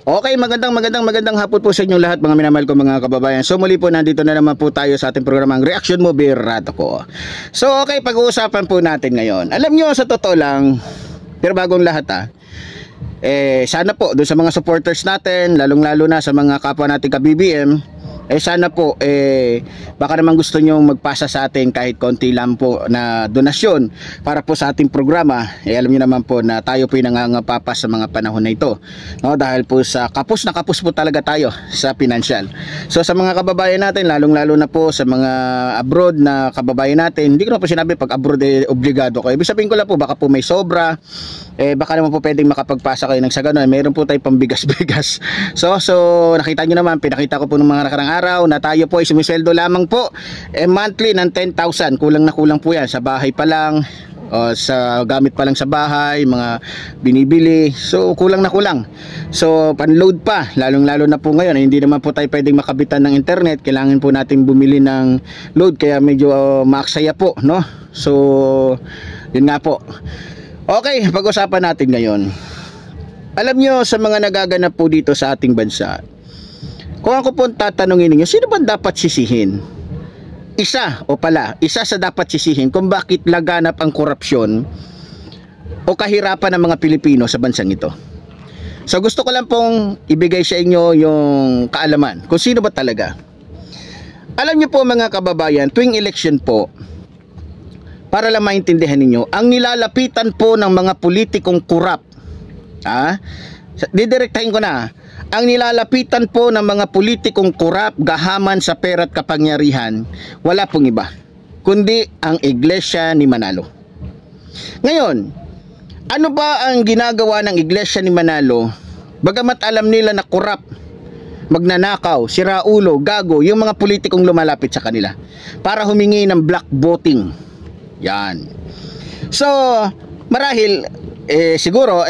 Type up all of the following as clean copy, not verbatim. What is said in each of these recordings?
Okay, magandang hapon po sa inyong lahat mga minamahal ko mga kababayan. So muli po nandito na naman po tayo sa ating programang Reaction mo Birato ko. So okay, pag-uusapan po natin ngayon. Alam nyo, sa totoo lang, pero bagong lahat sana po doon sa mga supporters natin, lalong-lalo na sa mga kapwa natin ka-BBM, sana po baka naman gusto nyo magpasa sa atin kahit konti lang po na donasyon para po sa ating programa. Alam nyo naman po na tayo po yung nangangapapa sa mga panahon na ito, no? Dahil po sa kapos na kapos po talaga tayo sa financial. So sa mga kababayan natin, lalong-lalo na po sa mga abroad na kababayan natin, hindi ko na po sinabi pag abroad obligado ko. Ibig sabihin ko lang po baka po may sobra, baka naman po pwedeng makapagpasa kayo ng sa ganun. Meron po tayo pambigas-bigas. So nakita nyo naman, pinakita ko po ng mga nakarang araw na tayo po ay sumisweldo lamang po monthly ng 10,000. Kulang na kulang po yan sa bahay pa lang, sa gamit pa lang sa bahay, mga binibili. So kulang na kulang. So pan-load pa, lalong-lalo na po ngayon, hindi naman po tayo pwedeng makabitan ng internet. Kailangan po natin bumili ng load, kaya medyo maaksaya po, no? So yun nga po. Okay, pag-usapan natin ngayon. Alam nyo, sa mga nagaganap po dito sa ating bansa, kung ako po tatanungin ninyo, sino ba dapat sisihin? Isa sa dapat sisihin kung bakit laganap ang korupsyon o kahirapan ng mga Pilipino sa bansang ito. So gusto ko lang pong ibigay sa inyo yung kaalaman kung sino ba talaga. Alam nyo po mga kababayan, tuwing election po, para lang maintindihan ninyo, ang nilalapitan po ng mga politikong kurap, didirektahin ko na, ang nilalapitan po ng mga politikong kurap, gahaman sa pera at kapangyarihan, wala pong iba kundi ang Iglesia ni Manalo. Ngayon, ano ba ang ginagawa ng Iglesia ni Manalo? Bagamat alam nila na kurap, magnanakaw, siraulo, gago yung mga politikong lumalapit sa kanila para humingi ng black voting. Yan. So marahil siguro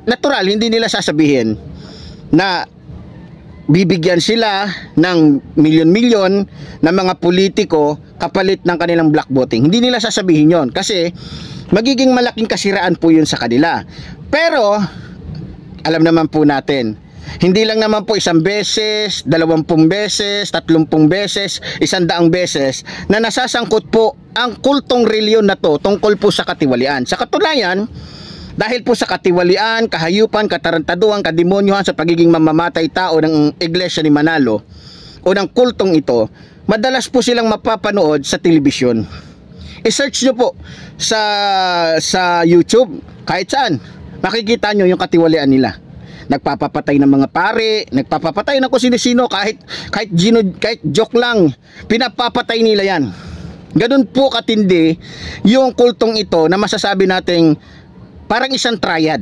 natural hindi nila sasabihin na bibigyan sila ng milyon-milyon na mga politiko kapalit ng kanilang black voting. Hindi nila sasabihin yon kasi magiging malaking kasiraan po yun sa kanila. Pero alam naman po natin, hindi lang naman po 1 beses, 20 beses, 30 beses, 100 beses na nasasangkot po ang kultong reliyon na to tungkol po sa katiwalian. Sa katunayan, dahil po sa katiwalian, kahayupan, katarantaduhan, kademonyohan sa pagiging mamamatay tao ng Iglesia ni Manalo o ng kultong ito, madalas po silang mapapanood sa telebisyon. I-search nyo po sa YouTube, kahit saan, makikita nyo yung katiwalian nila. Nagpapapatay ng mga pare, nagpapapatay ng kung sino-sino, kahit joke lang, pinapapatay nila yan. Ganun po katindi yung kultong ito na masasabi nating parang isang triad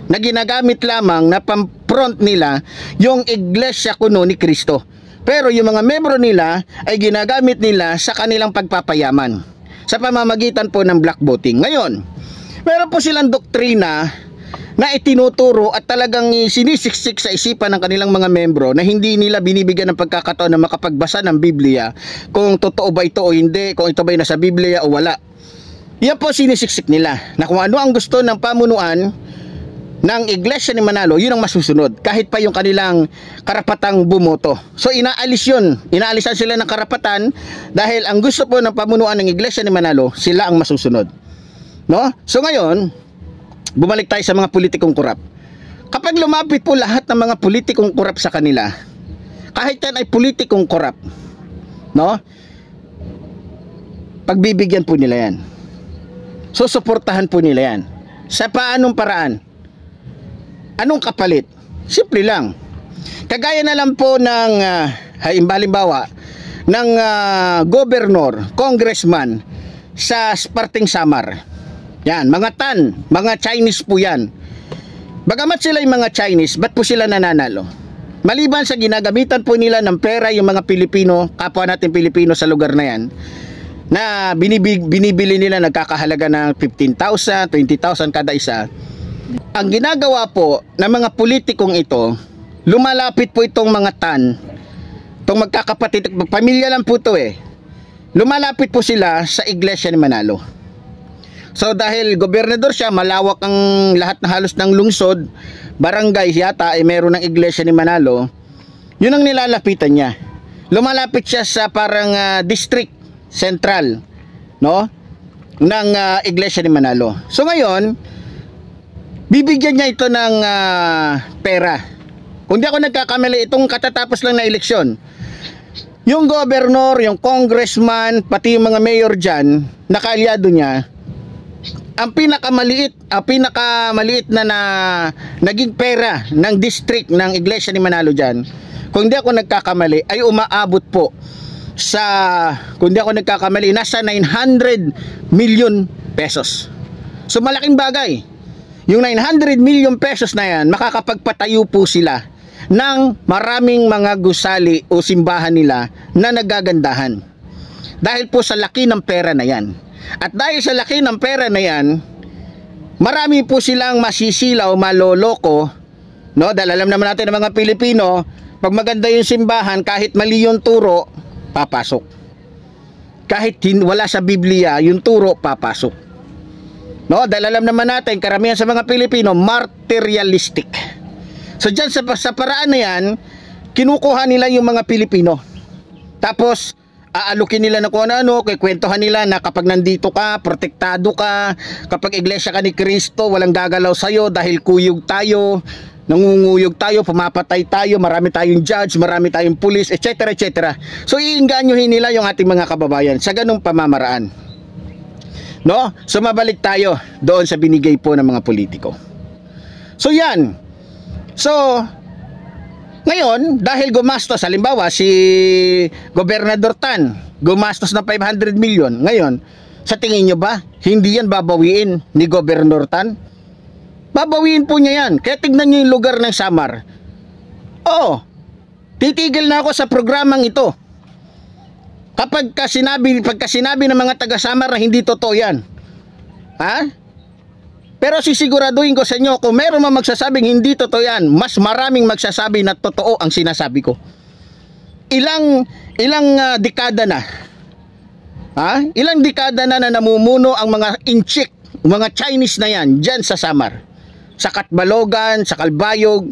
na ginagamit lamang na pampront nila yung Iglesia kuno ni Kristo. Pero yung mga membro nila ay ginagamit nila sa kanilang pagpapayaman sa pamamagitan po ng black voting. Ngayon, meron po silang doktrina na itinuturo at talagang sinisiksik sa isipan ng kanilang mga membro na hindi nila binibigyan ng pagkakataon na makapagbasa ng Biblia kung totoo ba ito o hindi, kung ito ba ay nasa Biblia o wala. Yan po sinisiksik nila na kung ano ang gusto ng pamunuan ng Iglesia ni Manalo, yun ang masusunod kahit pa yung kanilang karapatang bumoto. So inaalisan sila ng karapatan dahil ang gusto po ng pamunuan ng Iglesia ni Manalo, sila ang masusunod, no? So ngayon, bumalik tayo sa mga politikong kurap. Kapag lumapit po lahat ng mga politikong kurap sa kanila, kahit yan ay politikong kurap, no? Pagbibigyan po nila yan. Susuportahan po nila yan. Sa paanong paraan? Anong kapalit? Simple lang. Kagaya na lang po ng halimbawa ng gobernur, congressman sa Sparting Samar. Yan, mga mga Chinese po yan. Bagamat sila yung mga Chinese, ba't po sila nananalo? Maliban sa ginagamitan po nila ng pera yung mga Pilipino, kapwa natin Pilipino sa lugar na yan, na binibili nila nagkakahalaga ng 15,000, 20,000 kada isa. Ang ginagawa po ng mga politikong ito, lumalapit po itong mga itong magkakapatid, pamilya lang po ito lumalapit po sila sa Iglesia ni Manalo. So dahil gobernador siya, malawak ang lahat na halos ng lungsod, barangay yata ay meron ng iglesia ni Manalo. Yun ang nilalapitan niya. Lumalapit siya sa parang district central, no, ng iglesia ni Manalo. So ngayon, bibigyan niya ito ng pera. Kung di ako nagkakamali, itong katatapos lang na eleksyon, yung governor, yung congressman, pati yung mga mayor dyan, nakaalyado niya, ang pinakamaliit na naging pera ng district ng iglesia ni Manalo dyan, kung di ako nagkakamali, ay umaabot po sa, kung di ako nagkakamali, nasa 900 million pesos. So malaking bagay. Yung 900 million pesos na yan, makakapagpatayo po sila ng maraming mga gusali o simbahan nila na nagagandahan. Dahil po sa laki ng pera na yan. At dahil sa laki ng pera na yan, marami po silang masisilaw, maloloko, no? Dahil alam naman natin ng mga Pilipino, pag maganda yung simbahan, kahit mali yung turo, papasok. Kahit wala sa Biblia, yung turo, papasok. No? Dahil alam naman natin, karamihan sa mga Pilipino, materialistic. So dyan sa paraan na yan, kinukuha nila yung mga Pilipino. Tapos, aalukin nila na kung ano, kikwentuhan nila na kapag nandito ka, protektado ka, kapag iglesia ka ni Kristo, walang gagalaw sa'yo dahil kuyog tayo, nangunguyog tayo, pumapatay tayo, marami tayong judge, marami tayong pulis, etc. etc. So iinganyohin nila yung ating mga kababayan sa ganung pamamaraan. No? So mabalik tayo doon sa binigay po ng mga politiko. So yan. So ngayon, dahil gumastos, halimbawa si Gobernador Tan, gumastos ng 500 million. Ngayon, sa tingin nyo ba, hindi yan babawiin ni Gobernador Tan? Babawiin po niya yan. Kaya tignan nyo yung lugar ng Samar. Oo, titigil na ako sa programang ito. Pagka sinabi ng mga taga-Samar na hindi totoo yan. Ha? Pero sisiguraduhin ko sa inyo, kung meron man magsasabing hindi totoo yan, mas maraming magsasabi na totoo ang sinasabi ko. Ilang dekada na. Ha? Ilang dekada na namumuno ang mga inchik, mga Chinese na yan, dyan sa Samar. Sa Katbalogan, sa Kalbayog.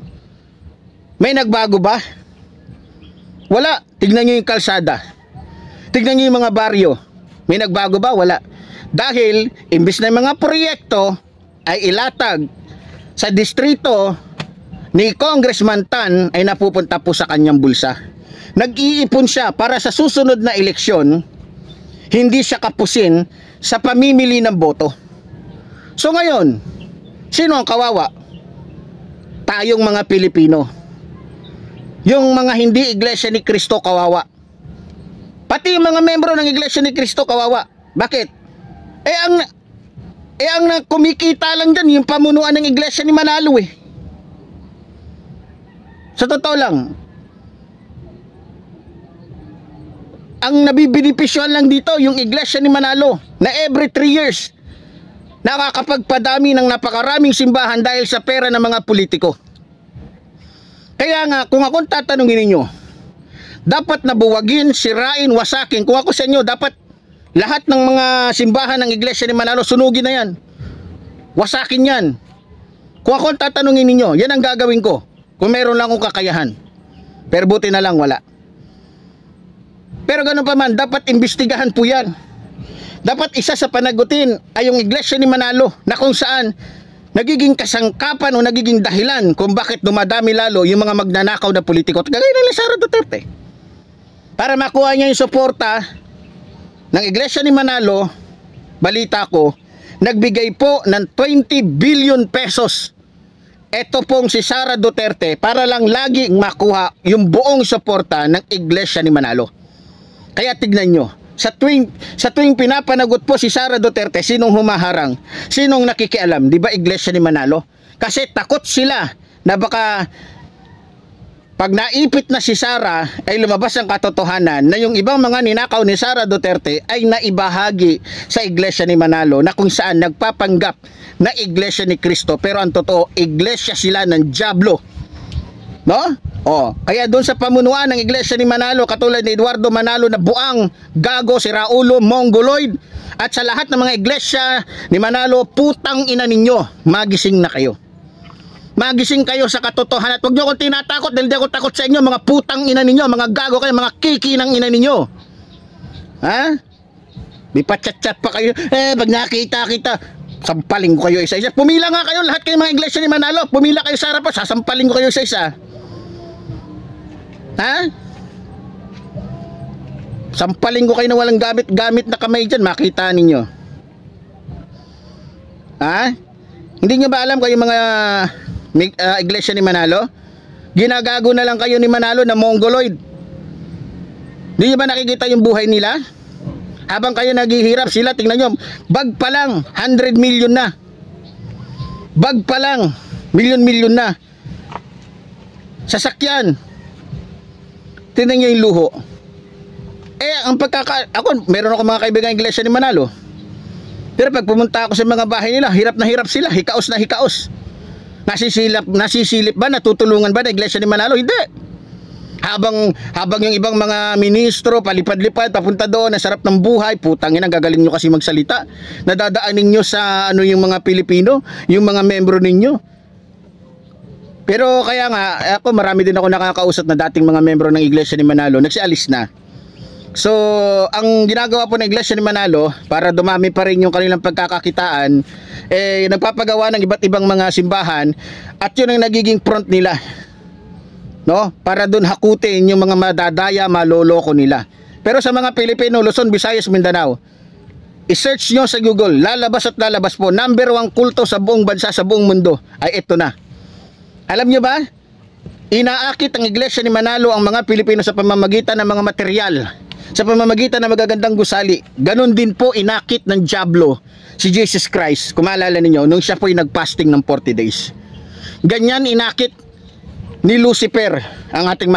May nagbago ba? Wala. Tignan nyo yung kalsada. Tignan nyo yung mga baryo. May nagbago ba? Wala. Dahil, imbis na yung mga proyekto ay ilatag sa distrito ni Congressman Tan, ay napupunta po sa kanyang bulsa. Nag-iipon siya para sa susunod na eleksyon, hindi siya kapusin sa pamimili ng boto. So ngayon, sino ang kawawa? Tayong mga Pilipino. Yung mga hindi iglesia ni Kristo kawawa. Pati yung mga membro ng iglesia ni Kristo kawawa. Bakit? ang kumikita lang dyan yung pamunuan ng iglesia ni Manalo eh. Sa totoo lang, ang nabibinipisyohan lang dito yung iglesia ni Manalo na every 3 years nakakapagpadami ng napakaraming simbahan dahil sa pera ng mga politiko. Kaya nga, kung akong tatanungin ninyo, dapat nabuwagin, sirain, wasakin. Kung ako sa inyo, dapat lahat ng mga simbahan ng iglesia ni Manalo, sunugin na yan. Wasakin yan. Kung akong tatanungin ninyo, yan ang gagawin ko. Kung meron lang akong kakayahan. Pero buti na lang wala. Pero ganun pa man, dapat imbestigahan po yan. Dapat isa sa panagutin ay yung iglesia ni Manalo na kung saan nagiging kasangkapan o nagiging dahilan kung bakit dumadami lalo yung mga magnanakaw na politiko. Kagaya ng Sara Duterte. Para makuha niya yung suporta ng iglesia ni Manalo, balita ko, nagbigay po ng 20 billion pesos. Ito pong si Sara Duterte para lang lagi makuha yung buong suporta ng iglesia ni Manalo. Kaya tignan nyo, sa tuwing pinapanagot po si Sara Duterte, sinong humaharang? Sinong nakikialam? Di ba iglesia ni Manalo? Kasi takot sila na baka pag naipit na si Sara ay lumabas ang katotohanan na yung ibang mga ninakaw ni Sara Duterte ay naibahagi sa iglesia ni Manalo na kung saan nagpapanggap na iglesia ni Kristo pero ang totoo iglesia sila ng dyablo. No? Oh, kaya doon sa pamunuan ng Iglesia ni Manalo, katulad ni Eduardo Manalo na buang, gago, si Raulo, mongoloid, at sa lahat ng mga iglesia ni Manalo, putang ina ninyo, magising na kayo. Magising kayo sa katotohanan at huwag nyo akong tinatakot dahil di ako takot sa inyo, mga putang ina ninyo, mga gago kayo, mga kiki ng ina ninyo. Ha? Di pa chat-chat pa kayo, pag nakita kita, sampaling ko kayo isa-isa. Pumila nga kayo, lahat kayo mga iglesia ni Manalo, pumila kayo sa harapan, sasampaling ko kayo isa-isa. Ha? Sampaling ko kayo na walang gamit na kamay dyan, makita ninyo. Ha? Hindi nyo ba alam kayo mga iglesia ni Manalo? Ginagago na lang kayo ni Manalo na mongoloid. Hindi nyo ba nakikita yung buhay nila? Habang kayo naghihirap, sila, tingnan nyo, bag pa lang, 100 million na. Bag pa lang, milyon na. Sasakyan. Tingnan nyo yung luho. Ang ako, meron ako mga kaibigan iglesia ni Manalo. Pero pag pumunta ako sa mga bahay nila, hirap na hirap sila, hikaos na hikaos. Nasisilip ba, natutulungan ba na iglesia ni Manalo? Hindi. Habang yung ibang mga ministro, palipad-lipad, papunta doon, ang sarap ng buhay, putangin, ang gagaling nyo kasi magsalita. Nadadaanin nyo sa yung mga Pilipino, yung mga membro ninyo. Pero kaya nga, ako marami din ako nakakausap na dating mga membro ng Iglesia ni Manalo, nagsialis na. So, ang ginagawa po ng Iglesia ni Manalo, para dumami pa rin yung kanilang pagkakakitaan, nagpapagawa ng iba't ibang mga simbahan, at yun ang nagiging front nila. No? Para dun hakutin yung mga madadaya, maloloko nila. Pero sa mga Pilipino, Luzon, Visayas, Mindanao, i-search nyo sa Google, lalabas at lalabas po, #1 kulto sa buong bansa, sa buong mundo, ay ito na. Alam nyo ba? Inaakit ang Iglesia ni Manalo ang mga Pilipino sa pamamagitan ng mga material, sa pamamagitan ng magagandang gusali. Ganon din po inakit ng Diablo si Jesus Christ. Kung maalala ninyo, nung siya po ay nag-fasting ng 40 days. Ganyan inakit ni Lucifer ang ating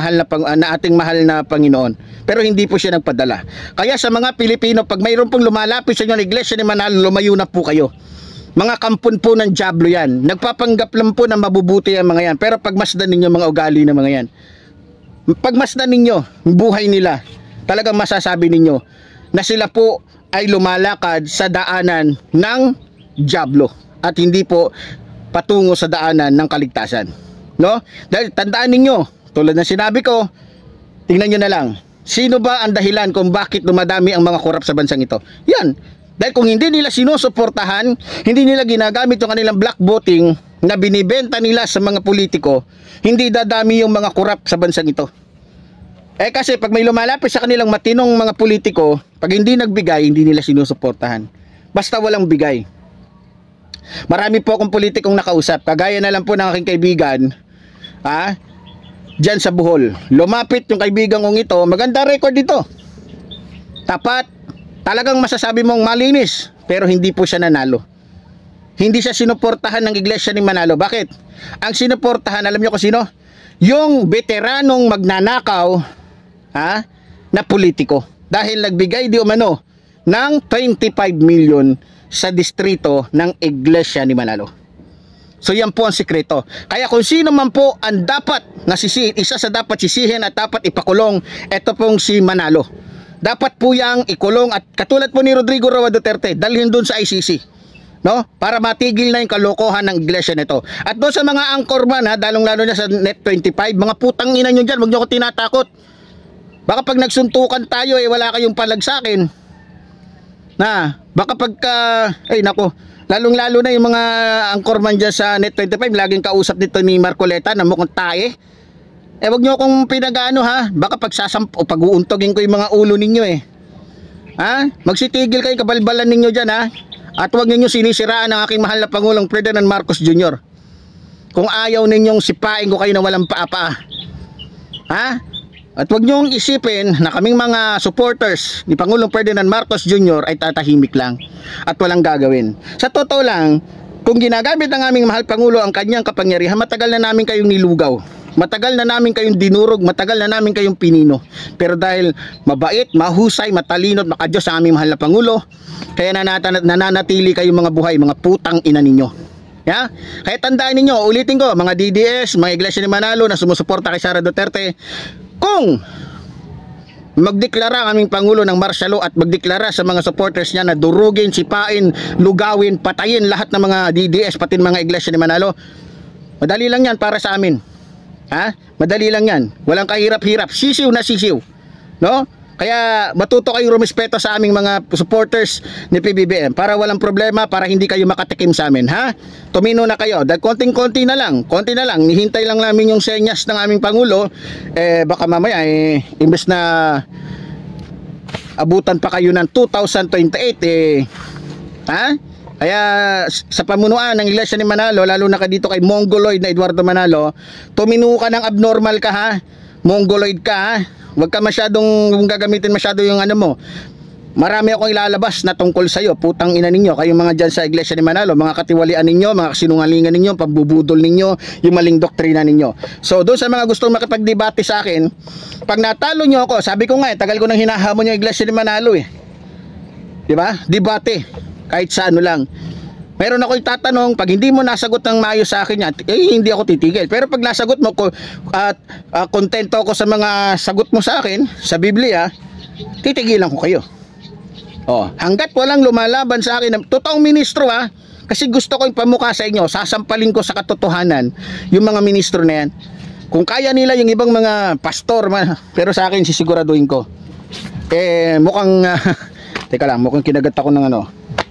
mahal na Panginoon. Pero hindi po siya nagpadala. Kaya sa mga Pilipino, pag mayroon pong lumalapit sa inyo ng Iglesia ni Manalo, lumayo na po kayo. Mga kampon po ng Diablo yan. Nagpapanggap lang po na mabubuti ang mga yan. Pero pagmasdan ninyo mga ugali ng mga yan, pagmasdan ninyo buhay nila, talagang masasabi ninyo na sila po ay lumalakad sa daanan ng Diablo at hindi po patungo sa daanan ng kaligtasan. No? Dahil tandaan ninyo, tulad ng sinabi ko, tingnan nyo na lang, sino ba ang dahilan kung bakit dumadami ang mga korap sa bansang ito? Yan. Dahil kung hindi nila sinusuportahan, hindi nila ginagamit yung kanilang black voting na binibenta nila sa mga politiko, hindi dadami yung mga korap sa bansang ito. Kasi pag may lumalapit sa kanilang matinong mga politiko, pag hindi nagbigay, hindi nila sinusuportahan. Basta walang bigay. Marami po akong politikong nakausap, kagaya na lang po ng aking kaibigan, dyan sa Bohol. Lumapit yung kaibigan kong ito, maganda record dito. Tapat, talagang masasabi mong malinis, pero hindi po siya nanalo. Hindi siya sinuportahan ng Iglesia ni Manalo. Bakit? Ang sinuportahan, alam niyo kung sino? Yung veteranong magnanakaw na politiko. Dahil nagbigay di umano ng 25 million sa distrito ng Iglesia ni Manalo. So yan po ang sikreto. Kaya kung sino man po ang dapat isa sa dapat sisihin at dapat ipakulong, ito pong si Manalo. Dapat po yang ikulong at katulad po ni Rodrigo Roa Duterte, dalhin doon sa ICC, no? Para matigil na yung kalokohan ng iglesia nito. At doon sa mga anchorman, lalong-lalo na sa Net25, mga putang ina nyo dyan, huwag nyo ko tinatakot. Baka pag nagsuntukan tayo, wala kayong palag sa akin. Baka pagka, nako, lalong-lalo na yung mga anchorman dyan sa Net25, laging kausap dito ni Marcoleta na mukhang tae. Wag nyo akong pinag-ano baka pag-uuntogin ko yung mga ulo ninyo magsitigil kayo, kabalbalan ninyo dyan at wag ninyo sinisiraan ang aking mahal na Pangulong Ferdinand Marcos Jr. Kung ayaw ninyong sipain ko kayo na walang paa-paa. At wag nyong isipin na kaming mga supporters ni Pangulong Ferdinand Marcos Jr. ay tatahimik lang at walang gagawin. Sa totoo lang, kung ginagamit ng aming mahal Pangulo ang kanyang kapangyarihan, matagal na namin kayong nilugaw. Matagal na namin kayong dinurog, matagal na namin kayong pinino. Pero dahil mabait, mahusay, matalino at makadiyos ang aming mahal na Pangulo, kaya nananatili kayong mga buhay, mga putang ina ninyo. Ya? Kaya tandaan ninyo, ulitin ko, mga DDS, mga Iglesia ni Manalo na sumusuporta kay Sara Duterte, kung magdeklara ang aming Pangulo ng martial law at magdeklara sa mga supporters niya na durugin, sipain, lugawin, patayin lahat ng mga DDS, pati mga Iglesia ni Manalo, madali lang yan para sa amin. Ha? Madali lang yan. Walang kahirap-hirap. Sisiw na sisiw. No? Kaya matuto kayong rumispeto sa aming mga supporters ni PBBM para walang problema, para hindi kayo makatikim sa amin, ha? Tumino na kayo. Dahil konting-konti na lang, nihintay lang namin yung senyas ng aming Pangulo, baka mamaya imbes na abutan pa kayo ng 2028, ha? Kaya sa pamunuan ng Iglesia ni Manalo, lalo na ka dito kay Mongoloid na Eduardo Manalo, tumino ka ng abnormal ka, ha? Mongoloid ka, ha? Huwag ka masyadong gagamitin masyado yung ano mo. Marami akong ilalabas na tungkol sa iyo. Putang ina ninyo, kayong mga dyan sa Iglesia ni Manalo, mga katiwalian ninyo, mga sinungalingan ninyo, pambubudol ninyo, yung maling doktrina ninyo. So doon sa mga gustong makipagdebate sa akin, pag natalo nyo ako, sabi ko nga tagal ko nang hinahamon yung Iglesia ni Manalo diba? Debate, kahit sa ano lang. Meron ako itatanong, pag hindi mo nasagot ng maayos sa akin yan, hindi ako titigil. Pero pag nasagot mo ko at kontento ako sa mga sagot mo sa akin sa Biblia, titigilan ko kayo. Hanggat walang lumalaban sa akin, totoong ministro, kasi gusto ko ipamukha sa inyo, sasampalin ko sa katotohanan yung mga ministro na yan. Kung kaya nila yung ibang mga pastor, pero sa akin sisiguraduhin ko. Mukhang teka lang, mukhang kinagat ako ng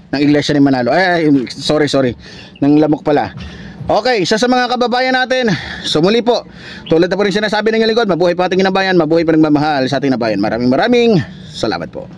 ng Iglesia ni Manalo. Sorry. Nang lamok pala. Okay, sa mga kababayan natin, sumuli po. Tulad na po rin sinasabi ng lingkod, mabuhay pa ating inabayan, mabuhay pa nagmamahal sa ating nabayan. Maraming salamat po.